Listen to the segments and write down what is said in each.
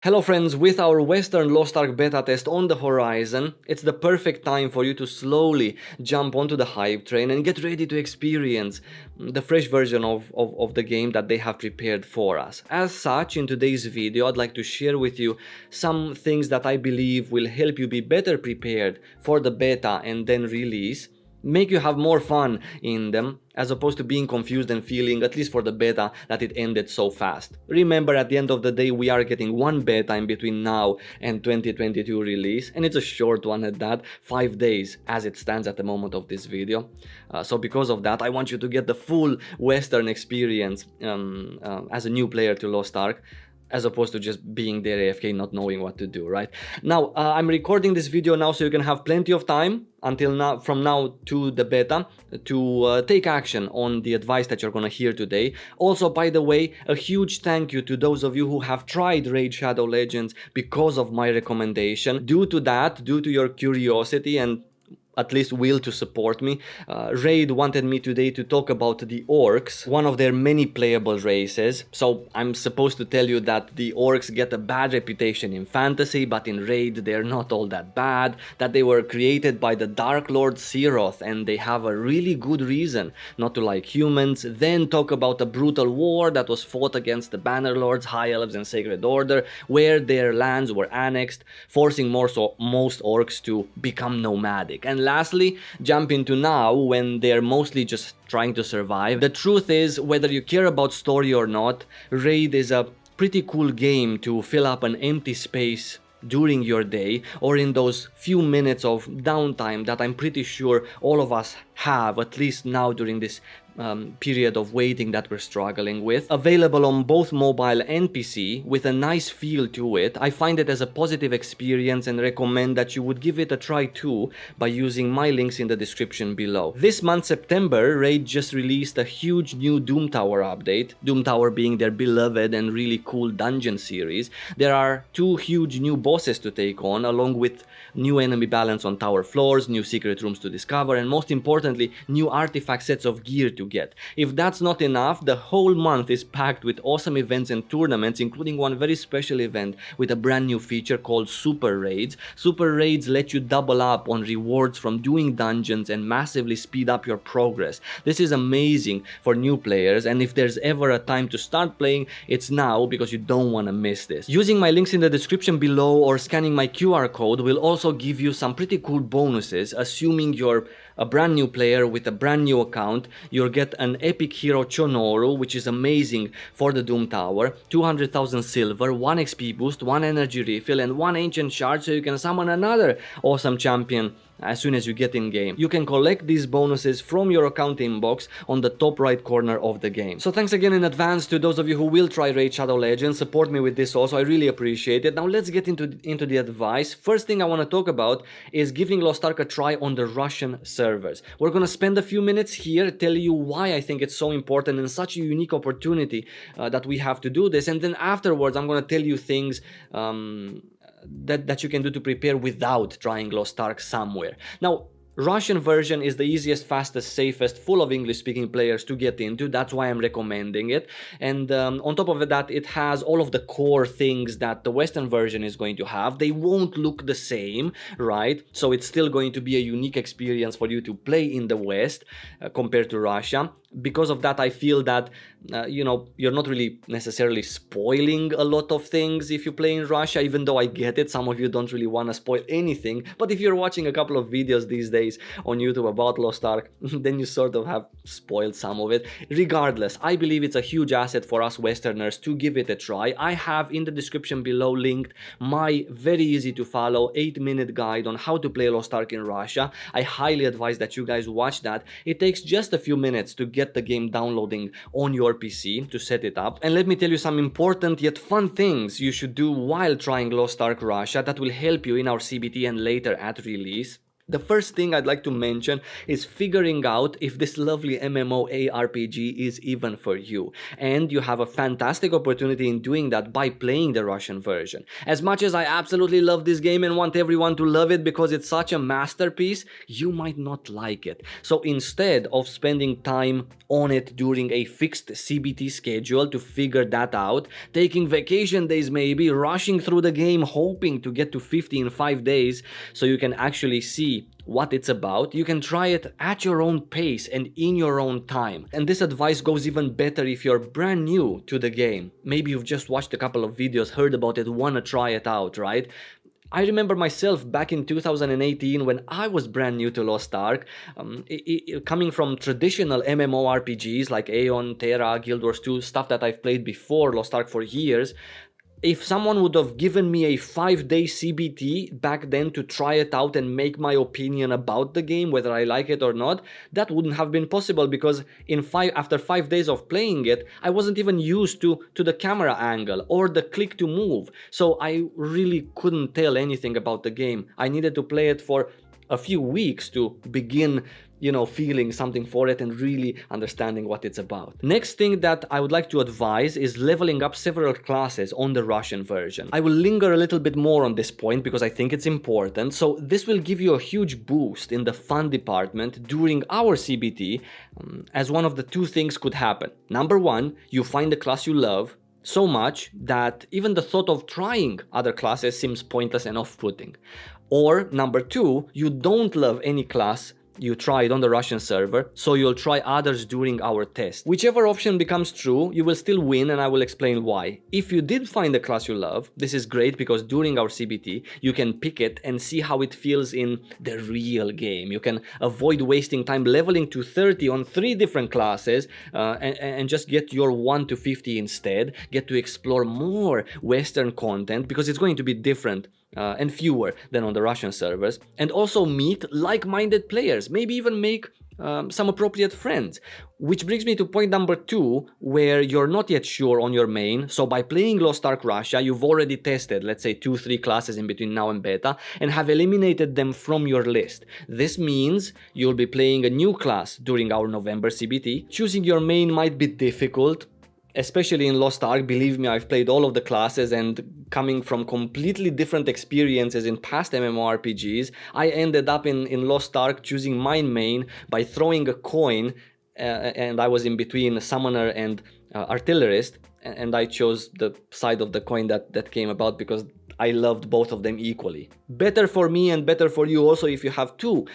Hello friends, with our Western Lost Ark beta test on the horizon, it's the perfect time for you to slowly jump onto the hype train and get ready to experience the fresh version of the game that they have prepared for us. As such, in today's video, I'd like to share with you some things that I believe will help you be better prepared for the beta and then release, make you have more fun in them, as opposed to being confused and feeling, at least for the beta, that it ended so fast. Remember, at the end of the day, we are getting one beta in between now and 2022 release, and it's a short one at that, 5 days as it stands at the moment of this video. So because of that, I want you to get the full Western experience as a new player to Lost Ark, as opposed to just being there AFK not knowing what to do, right? Now, I'm recording this video now so you can have plenty of time until now, from now to the beta, to take action on the advice that you're gonna hear today. Also, by the way, a huge thank you to those of you who have tried Raid Shadow Legends because of my recommendation. Due to your curiosity and at least will to support me, Raid wanted me today to talk about the orcs, one of their many playable races. So I'm supposed to tell you that the orcs get a bad reputation in fantasy, but in Raid they're not all that bad, that they were created by the Dark Lord Seroth and they have a really good reason not to like humans, then talk about a brutal war that was fought against the Banner Lords, High Elves and Sacred Order, where their lands were annexed, forcing most orcs to become nomadic. And lastly, jump into now when they're mostly just trying to survive. The truth is, whether you care about story or not, Raid is a pretty cool game to fill up an empty space during your day, or in those few minutes of downtime that I'm pretty sure all of us have, at least now during this period of waiting that we're struggling with. Available on both mobile and PC with a nice feel to it. I find it as a positive experience and recommend that you would give it a try too by using my links in the description below. This month, September, Raid just released a huge new Doom Tower update, Doom Tower being their beloved and really cool dungeon series. There are 2 huge new bosses to take on, along with new enemy balance on tower floors, new secret rooms to discover, and most importantly, new artifact sets of gear to get. If that's not enough, the whole month is packed with awesome events and tournaments, including one very special event with a brand new feature called Super Raids. Super Raids let you double up on rewards from doing dungeons and massively speed up your progress. This is amazing for new players, and if there's ever a time to start playing, it's now, because you don't want to miss this. Using my links in the description below or scanning my QR code will also give you some pretty cool bonuses. Assuming you're a brand new player with a brand new account, you'll get an epic hero Chonoru, which is amazing for the Doom Tower, 200,000 silver, 1 XP boost, 1 energy refill, and 1 ancient shard so you can summon another awesome champion as soon as you get in game. You can collect these bonuses from your account inbox on the top right corner of the game. So thanks again in advance to those of you who will try Raid Shadow Legends. Support me with this also, I really appreciate it. Now let's get into the advice. First thing I want to talk about is giving Lost Ark a try on the Russian servers. We're gonna spend a few minutes here, tell you why I think it's so important and such a unique opportunity that we have to do this, and then afterwards I'm gonna tell you things that you can do to prepare without trying Lost Ark somewhere. Now, Russian version is the easiest, fastest, safest, full of English-speaking players to get into. That's why I'm recommending it. And on top of that, it has all of the core things that the Western version is going to have. They won't look the same, right? So it's still going to be a unique experience for you to play in the West compared to Russia. Because of that, I feel that you're not really necessarily spoiling a lot of things if you play in Russia, even though I get it, some of you don't really want to spoil anything. But if you're watching a couple of videos these days on YouTube about Lost Ark, then you sort of have spoiled some of it. Regardless, I believe it's a huge asset for us Westerners to give it a try. I have in the description below linked my very easy to follow 8-minute guide on how to play Lost Ark in Russia. I highly advise that you guys watch that. It takes just a few minutes to get the game downloading on your PC to set it up. And let me tell you some important yet fun things you should do while trying Lost Ark Russia that will help you in our CBT and later at release. The first thing I'd like to mention is figuring out if this lovely MMORPG is even for you. And you have a fantastic opportunity in doing that by playing the Russian version. As much as I absolutely love this game and want everyone to love it because it's such a masterpiece, you might not like it. So instead of spending time on it during a fixed CBT schedule to figure that out, taking vacation days maybe, rushing through the game hoping to get to 50 in 5 days so you can actually see what it's about, you can try it at your own pace and in your own time. And this advice goes even better if you're brand new to the game. Maybe you've just watched a couple of videos, heard about it, wanna try it out, right? I remember myself back in 2018 when I was brand new to Lost Ark, coming from traditional MMORPGs like Aeon, Terra, Guild Wars 2, stuff that I've played before Lost Ark for years. If someone would have given me a 5-day CBT back then to try it out and make my opinion about the game, whether I like it or not, that wouldn't have been possible because after 5 days of playing it, I wasn't even used to the camera angle or the click to move. So I really couldn't tell anything about the game. I needed to play it for a few weeks to begin feeling something for it and really understanding what it's about. Next thing that I would like to advise is leveling up several classes on the Russian version. I will linger a little bit more on this point because I think it's important. So this will give you a huge boost in the fun department during our CBT, as one of the two things could happen. Number one, you find a class you love so much that even the thought of trying other classes seems pointless and off-putting. Or number two, you don't love any class you tried on the Russian server, so you'll try others during our test. Whichever option becomes true, you will still win, and I will explain why. If you did find a class you love, this is great because during our CBT, you can pick it and see how it feels in the real game. You can avoid wasting time leveling to 30 on 3 different classes and just get your 1 to 50 instead. Get to explore more Western content because it's going to be different and fewer than on the Russian servers, and also meet like-minded players, maybe even make some appropriate friends. Which brings me to point number 2, where you're not yet sure on your main. So by playing Lost Ark Russia, you've already tested, let's say 2-3 classes in between now and beta, and have eliminated them from your list. This means you'll be playing a new class during our November CBT. Choosing your main might be difficult, especially in Lost Ark. Believe me, I've played all of the classes, and coming from completely different experiences in past MMORPGs, I ended up in Lost Ark choosing my main by throwing a coin, and I was in between summoner and artillerist, and I chose the side of the coin that came about because I loved both of them equally. Better for me and better for you also if you have 2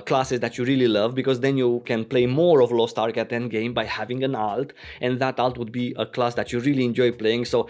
classes that you really love, because then you can play more of Lost Ark at endgame by having an alt, and that alt would be a class that you really enjoy playing. So,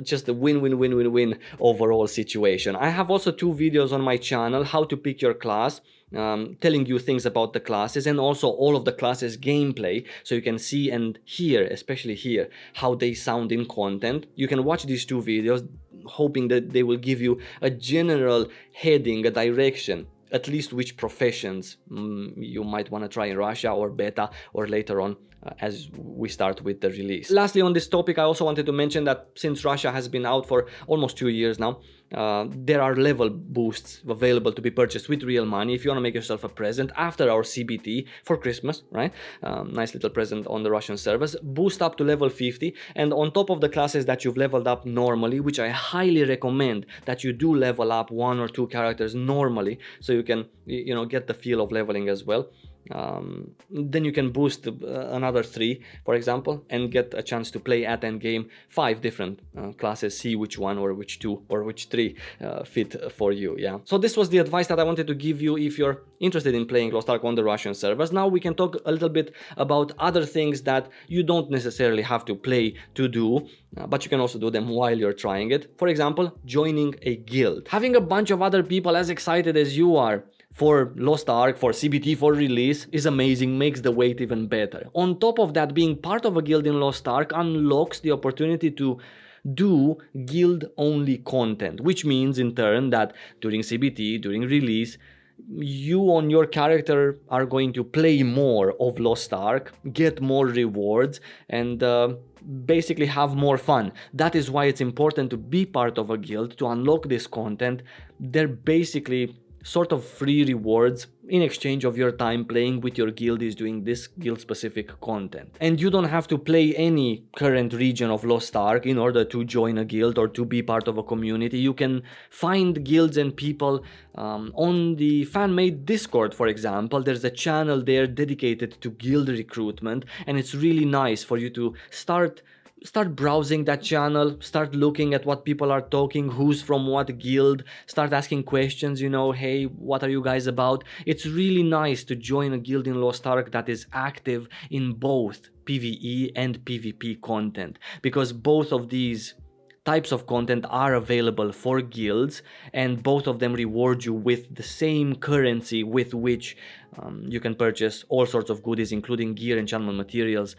just a win-win-win-win-win overall situation. I have also 2 videos on my channel, how to pick your class, telling you things about the classes and also all of the classes gameplay, so you can see and hear, especially hear, how they sound in content. You can watch these 2 videos, hoping that they will give you a general heading, a direction, at least which professions you might want to try in Russia or beta or later on as we start with the release. Lastly, on this topic, I also wanted to mention that since Russia has been out for almost 2 years now, there are level boosts available to be purchased with real money if you want to make yourself a present after our CBT for Christmas, right? Nice little present on the Russian servers. Boost up to level 50, and on top of the classes that you've leveled up normally, which I highly recommend that you do level up 1 or 2 characters normally, so you can get the feel of leveling as well. Then you can boost another 3, for example, and get a chance to play at endgame 5 different classes, see which one or which 2 or which 3 fit for you. Yeah. So this was the advice that I wanted to give you if you're interested in playing Lost Ark on the Russian servers. Now we can talk a little bit about other things that you don't necessarily have to play to do, but you can also do them while you're trying it. For example, joining a guild. Having a bunch of other people as excited as you are for Lost Ark, for CBT, for release is amazing, makes the wait even better. On top of that, being part of a guild in Lost Ark unlocks the opportunity to do guild-only content, which means in turn that during CBT, during release, you on your character are going to play more of Lost Ark, get more rewards, and basically have more fun. That is why it's important to be part of a guild to unlock this content. They're basically sort of free rewards in exchange of your time playing with your guildies doing this guild specific content. And you don't have to play any current region of Lost Ark in order to join a guild or to be part of a community. You can find guilds and people on the fan-made Discord, for example. There's a channel there dedicated to guild recruitment, and it's really nice for you to start browsing that channel, start looking at what people are talking, who's from what guild, start asking questions, you know, hey, what are you guys about? It's really nice to join a guild in Lost Ark that is active in both PvE and PvP content, because both of these types of content are available for guilds, and both of them reward you with the same currency with which you can purchase all sorts of goodies, including gear, enchantment materials,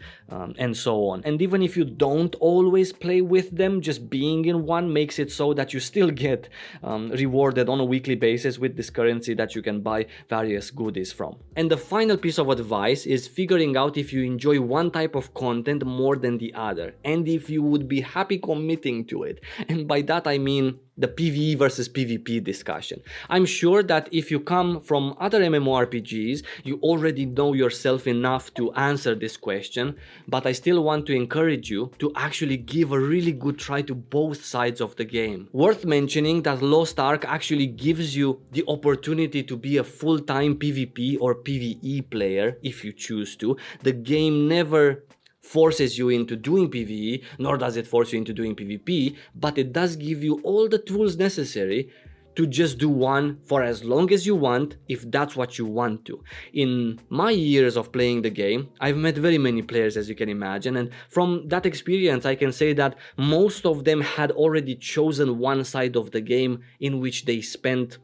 and so on. And even if you don't always play with them, just being in one makes it so that you still get rewarded on a weekly basis with this currency that you can buy various goodies from. And the final piece of advice is figuring out if you enjoy one type of content more than the other, and if you would be happy committing to it. And by that I mean the PvE versus PvP discussion. I'm sure that if you come from other MMORPGs, you already know yourself enough to answer this question, but I still want to encourage you to actually give a really good try to both sides of the game. Worth mentioning that Lost Ark actually gives you the opportunity to be a full-time PvP or PvE player if you choose to. The game never forces you into doing PvE, nor does it force you into doing PvP, but it does give you all the tools necessary to just do one for as long as you want, if that's what you want to. In my years of playing the game, I've met very many players, as you can imagine, and from that experience I can say that most of them had already chosen one side of the game in which they spent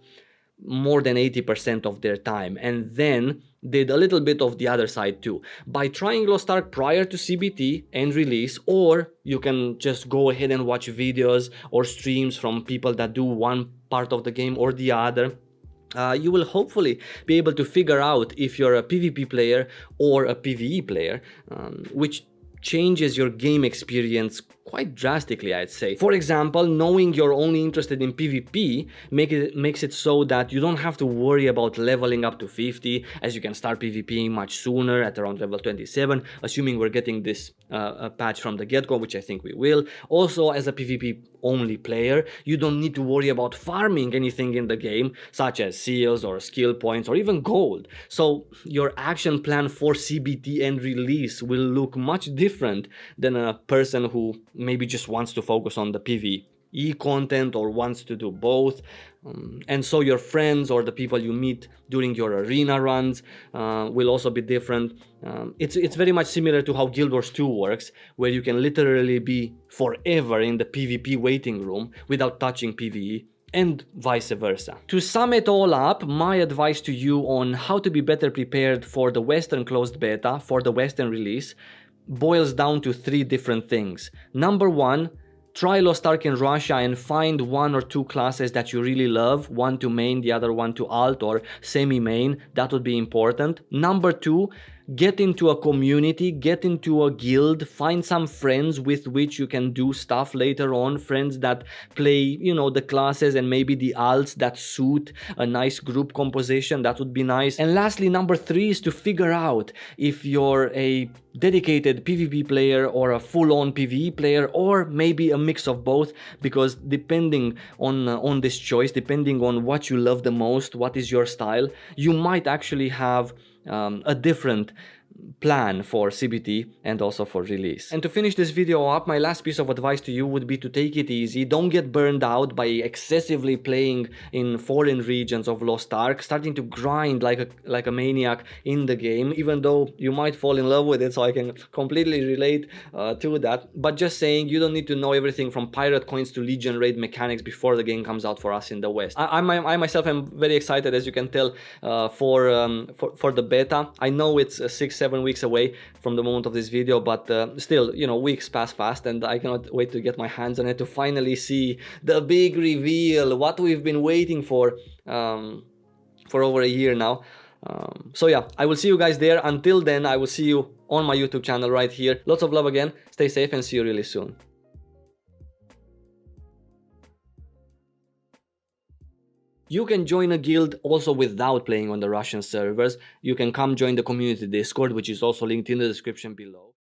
more than 80% of their time, and then did a little bit of the other side too, by trying Lost Ark prior to CBT and release, or you can just go ahead and watch videos or streams from people that do one part of the game or the other. You will hopefully be able to figure out if you're a PvP player or a PvE player, which changes your game experience quite drastically, I'd say. For example, knowing you're only interested in PvP makes it so that you don't have to worry about leveling up to 50, as you can start PvPing much sooner at around level 27, assuming we're getting this patch from the get-go, which I think we will. Also, as a PvP only player, you don't need to worry about farming anything in the game, such as seals or skill points or even gold. So your action plan for CBT and release will look much different than a person who maybe just wants to focus on the PvE content or wants to do both. And so your friends or the people you meet during your arena runs will also be different. It's very much similar to how Guild Wars 2 works, where you can literally be forever in the PvP waiting room without touching PvE, and vice versa. To sum it all up, my advice to you on how to be better prepared for the Western closed beta, for the Western release, boils down to 3 different things. Number 1, try Lost Ark in Russia and find 1 or 2 classes that you really love, one to main, the other one to alt or semi-main. That would be important. Number 2, get into a community, get into a guild, find some friends with which you can do stuff later on, friends that play, you know, the classes and maybe the alts that suit a nice group composition. That would be nice. And lastly, number 3 is to figure out if you're a dedicated PvP player or a full-on PvE player, or maybe a mix of both, because depending on this choice, depending on what you love the most, what is your style, you might actually have a different plan for CBT and also for release. And to finish this video up, my last piece of advice to you would be to take it easy. Don't get burned out by excessively playing in foreign regions of Lost Ark, starting to grind like a maniac in the game, even though you might fall in love with it, so I can completely relate to that. But just saying, you don't need to know everything from pirate coins to Legion raid mechanics before the game comes out for us in the West. I myself am very excited, as you can tell, for the beta. I know it's 6-7 weeks away from the moment of this video, but still, you know, weeks pass fast, and I cannot wait to get my hands on it, to finally see the big reveal, what we've been waiting for over a year now. So yeah, I will see you guys there. Until then, I will see you on my YouTube channel right here. Lots of love again, stay safe, and see you really soon. You can join a guild also without playing on the Russian servers. You can come join the community Discord, which is also linked in the description below.